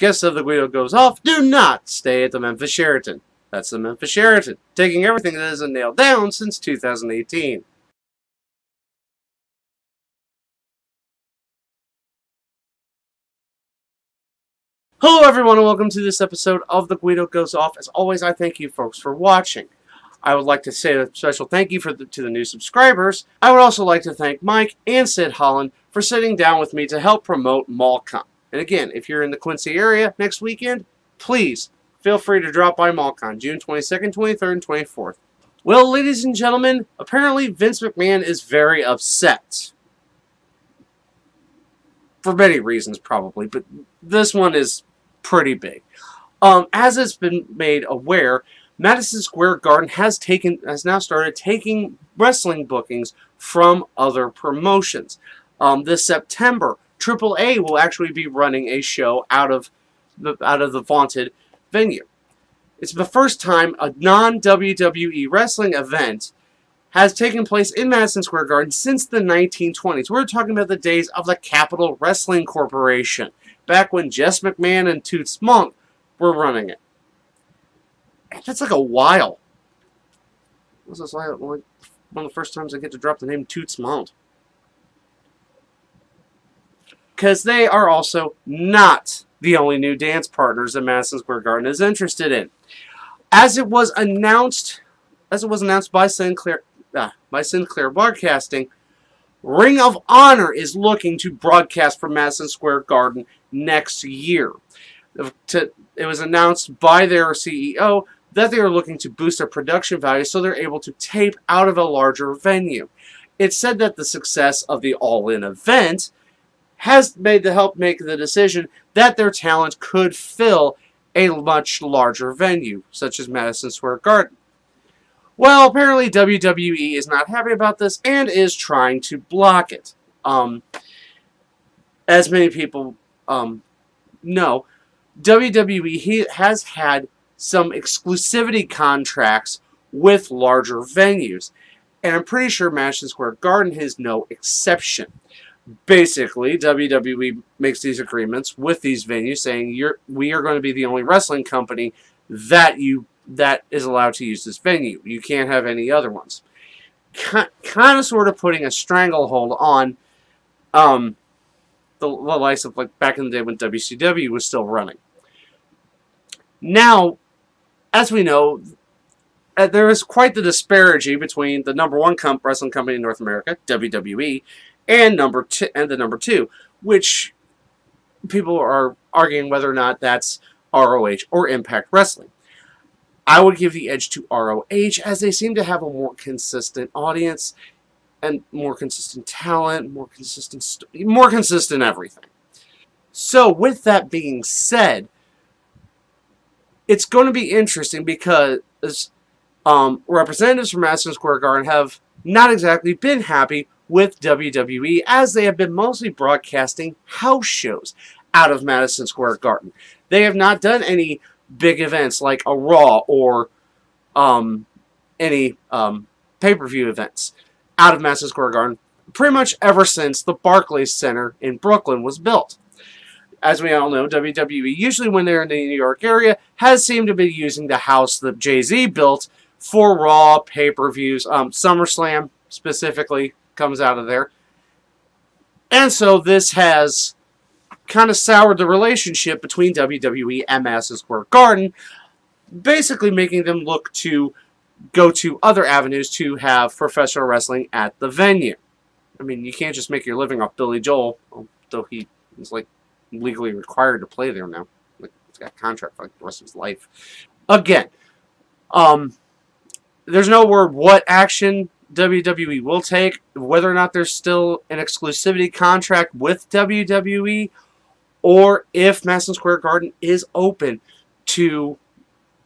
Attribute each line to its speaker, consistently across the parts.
Speaker 1: Guests of the Guido Goes Off do not stay at the Memphis Sheraton. That's the Memphis Sheraton, taking everything that isn't nailed down since 2018. Hello everyone and welcome to this episode of The Guido Goes Off. As always, I thank you folks for watching. I would like to say a special thank you to the new subscribers. I would also like to thank Mike and Sid Holland for sitting down with me to help promote MallCon. And again, if you're in the Quincy area next weekend, please feel free to drop by MallCon, June 22nd, 23rd, and 24th. Well, ladies and gentlemen, apparently Vince McMahon is very upset. For many reasons, probably, but this one is pretty big. As it's been made aware, Madison Square Garden has now started taking wrestling bookings from other promotions. This September, AAA will actually be running a show out of the vaunted venue. It's the first time a non-WWE wrestling event has taken place in Madison Square Garden since the 1920s. We're talking about the days of the Capitol Wrestling Corporation, back when Jess McMahon and Toots Monk were running it. That's like a while. This is like one of the first times I get to drop the name Toots Monk. Because they are also not the only new dance partners that Madison Square Garden is interested in. As it was announced by Sinclair Broadcasting, Ring of Honor is looking to broadcast from Madison Square Garden next year. It was announced by their CEO that they are looking to boost their production value so they're able to tape out of a larger venue. It's said that the success of the All-In event has helped make the decision that their talent could fill a much larger venue, such as Madison Square Garden. Well, apparently WWE is not happy about this and is trying to block it. As many people know, WWE has had some exclusivity contracts with larger venues, and I'm pretty sure Madison Square Garden is no exception. Basically, WWE makes these agreements with these venues saying we are going to be the only wrestling company that is allowed to use this venue. You can't have any other ones. Kind of sort of putting a stranglehold on the likes of like back in the day when WCW was still running. Now, as we know, there is quite the disparity between the number one wrestling company in North America, WWE, and the number two, which people are arguing whether or not that's ROH or Impact Wrestling. I would give the edge to ROH as they seem to have a more consistent audience and more consistent talent, more consistent everything. So with that being said, it's going to be interesting because representatives from Madison Square Garden have not exactly been happy with WWE as they have been mostly broadcasting house shows out of Madison Square Garden. They have not done any big events like a Raw or any pay-per-view events out of Madison Square Garden pretty much ever since the Barclays Center in Brooklyn was built. As we all know, WWE, usually when they're in the New York area, has seemed to be using the house that Jay-Z built for Raw pay-per-views. SummerSlam, specifically, comes out of there. And so this has kind of soured the relationship between WWE and Madison Square Garden, basically making them look to go to other avenues to have professional wrestling at the venue. I mean, you can't just make your living off Billy Joel, although he is like legally required to play there now. Like, he's got a contract for like the rest of his life. Again, there's no word what action WWE will take, whether or not there's still an exclusivity contract with WWE, or if Madison Square Garden is open to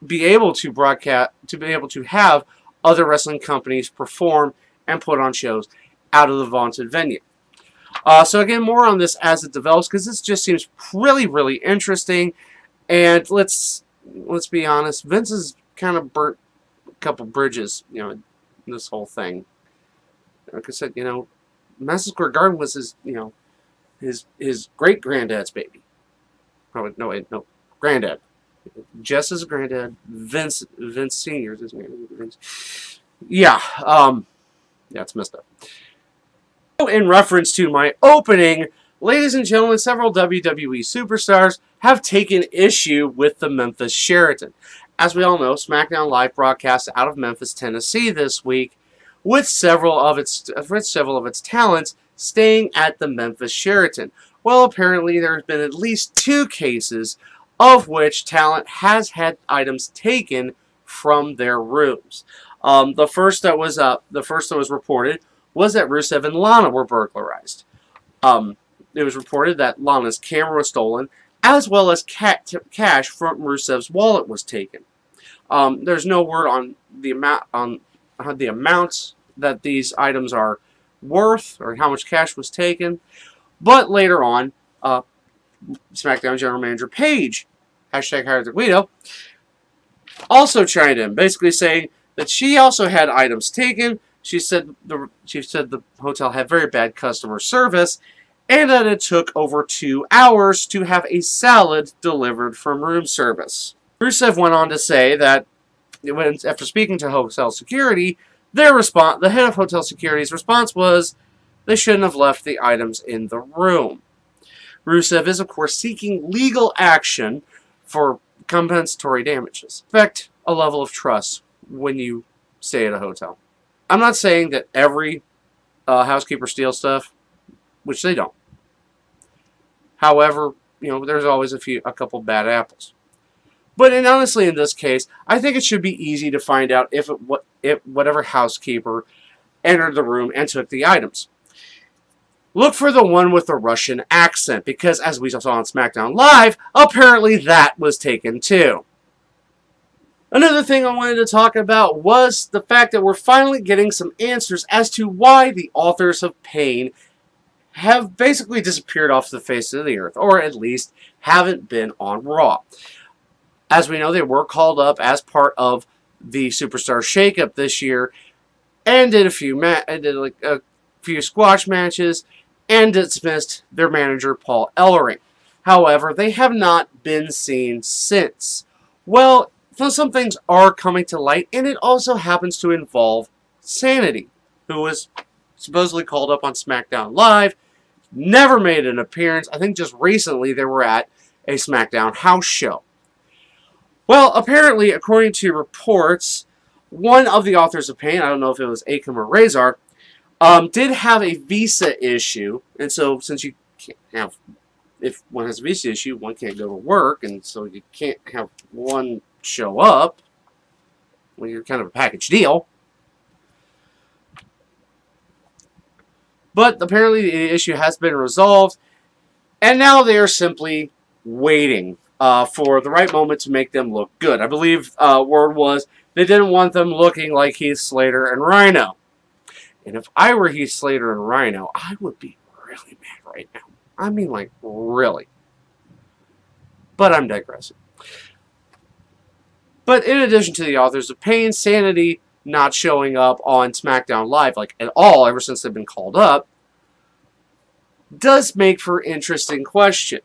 Speaker 1: be able to broadcast, to be able to have other wrestling companies perform and put on shows out of the vaunted venue. So again, more on this as it develops, because this just seems really, really interesting. And let's be honest, Vince has kind of burnt a couple bridges, in this whole thing. Like I said, Madison Square Garden was his great granddad's baby. Probably, no, wait, no. Granddad. Jess is a granddad. Vince Sr. is his name. Vince. Yeah, yeah, it's messed up. In reference to my opening, ladies and gentlemen, several WWE superstars have taken issue with the Memphis Sheraton. As we all know, SmackDown Live broadcast out of Memphis, Tennessee this week, with several of its talents staying at the Memphis Sheraton. Well, apparently there have been at least 2 cases of which talent has had items taken from their rooms. The first that was reported was that Rusev and Lana were burglarized. It was reported that Lana's camera was stolen, as well as cash from Rusev's wallet was taken. There's no word on the amounts that these items are worth or how much cash was taken. But later on, SmackDown General Manager Paige, #HireTheGuido, also chimed in, basically saying that she also had items taken. She said the hotel had very bad customer service, and that it took over 2 hours to have a salad delivered from room service. Rusev went on to say that after speaking to hotel security, the head of hotel security's response was they shouldn't have left the items in the room. Rusev is, of course, seeking legal action for compensatory damages. Expect a level of trust when you stay at a hotel. I'm not saying that every housekeeper steals stuff, which they don't. However, there's always a couple bad apples. But honestly, in this case, I think it should be easy to find out if whatever housekeeper entered the room and took the items. Look for the one with the Russian accent, because as we saw on SmackDown Live, apparently that was taken too. Another thing I wanted to talk about was the fact that we're finally getting some answers as to why the Authors of Pain have basically disappeared off the face of the earth, or at least haven't been on Raw. As we know, they were called up as part of the Superstar Shakeup this year, and did a few squash matches, and dismissed their manager Paul Ellering. However, they have not been seen since. Well, some things are coming to light, and it also happens to involve Sanity, who was supposedly called up on SmackDown Live, never made an appearance. I think just recently they were at a SmackDown house show. Well, apparently, according to reports, one of the Authors of Pain, I don't know if it was Akam or Razor, did have a visa issue, and so since you can't have, if one has a visa issue, one can't go to work, and so you can't have one show up. Well, you're kind of a package deal. But apparently the issue has been resolved, and now they are simply waiting for the right moment to make them look good. I believe word was they didn't want them looking like Heath Slater and Rhino. And if I were Heath Slater and Rhino, I would be really mad right now. I mean, like, really. But I'm digressing. But in addition to the Authors of Pain, Sanity not showing up on SmackDown Live, like, at all, ever since they've been called up, does make for an interesting question.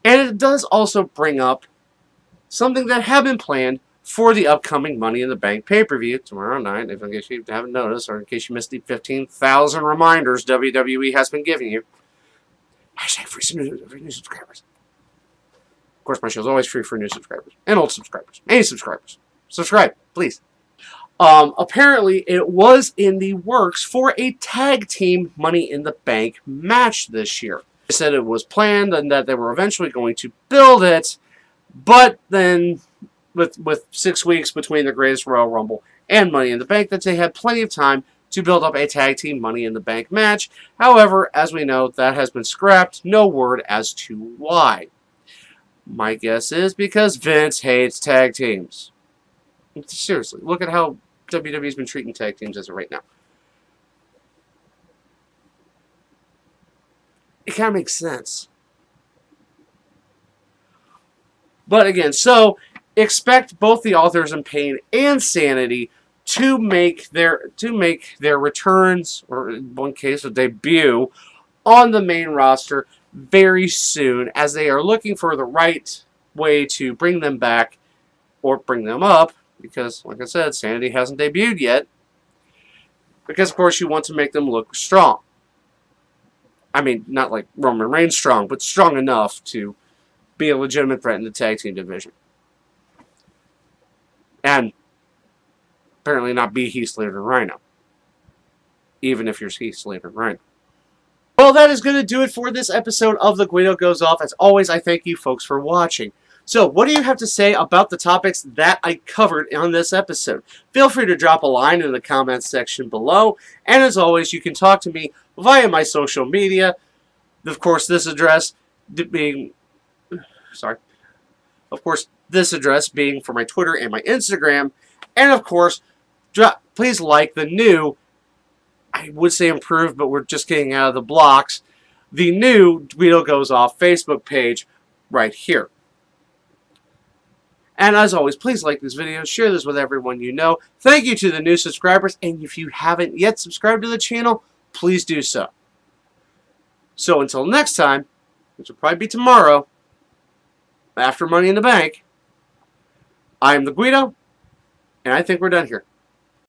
Speaker 1: And it does also bring up something that had been planned for the upcoming Money in the Bank pay-per-view tomorrow night, in case you haven't noticed, or in case you missed the 15,000 reminders WWE has been giving you. Hashtag free new subscribers. Of course, my show is always free for new subscribers. And old subscribers. Any subscribers. Subscribe, please. Apparently, it was in the works for a tag team Money in the Bank match this year. They said it was planned and that they were eventually going to build it, but then with 6 weeks between the Greatest Royal Rumble and Money in the Bank, that they had plenty of time to build up a tag team Money in the Bank match. However, as we know, that has been scrapped. No word as to why. My guess is because Vince hates tag teams. Seriously, look at how WWE's been treating tag teams as of right now. It kind of makes sense. But again, so expect both the Authors of Pain and Sanity to make their returns, or in one case a debut, on the main roster very soon, as they are looking for the right way to bring them back or bring them up, because, like I said, Sanity hasn't debuted yet, because, of course, you want to make them look strong. I mean, not like Roman Reigns strong, but strong enough to be a legitimate threat in the tag team division. And apparently not be Heath Slater and Rhino. Even if you're Heath Slater and Rhino. Well, that is going to do it for this episode of The Guido Goes Off. As always, I thank you folks for watching. So, what do you have to say about the topics that I covered on this episode? Feel free to drop a line in the comments section below. And as always, you can talk to me via my social media. Of course, this address being... Of course, this address being for my Twitter and my Instagram. And of course, please like the new, I would say improved, but we're just getting out of the blocks, the new Guido Goes Off Facebook page right here. And as always, please like this video, share this with everyone you know. Thank you to the new subscribers, and if you haven't yet subscribed to the channel, please do so. So until next time, which will probably be tomorrow, after Money in the Bank, I am the Guido, and I think we're done here.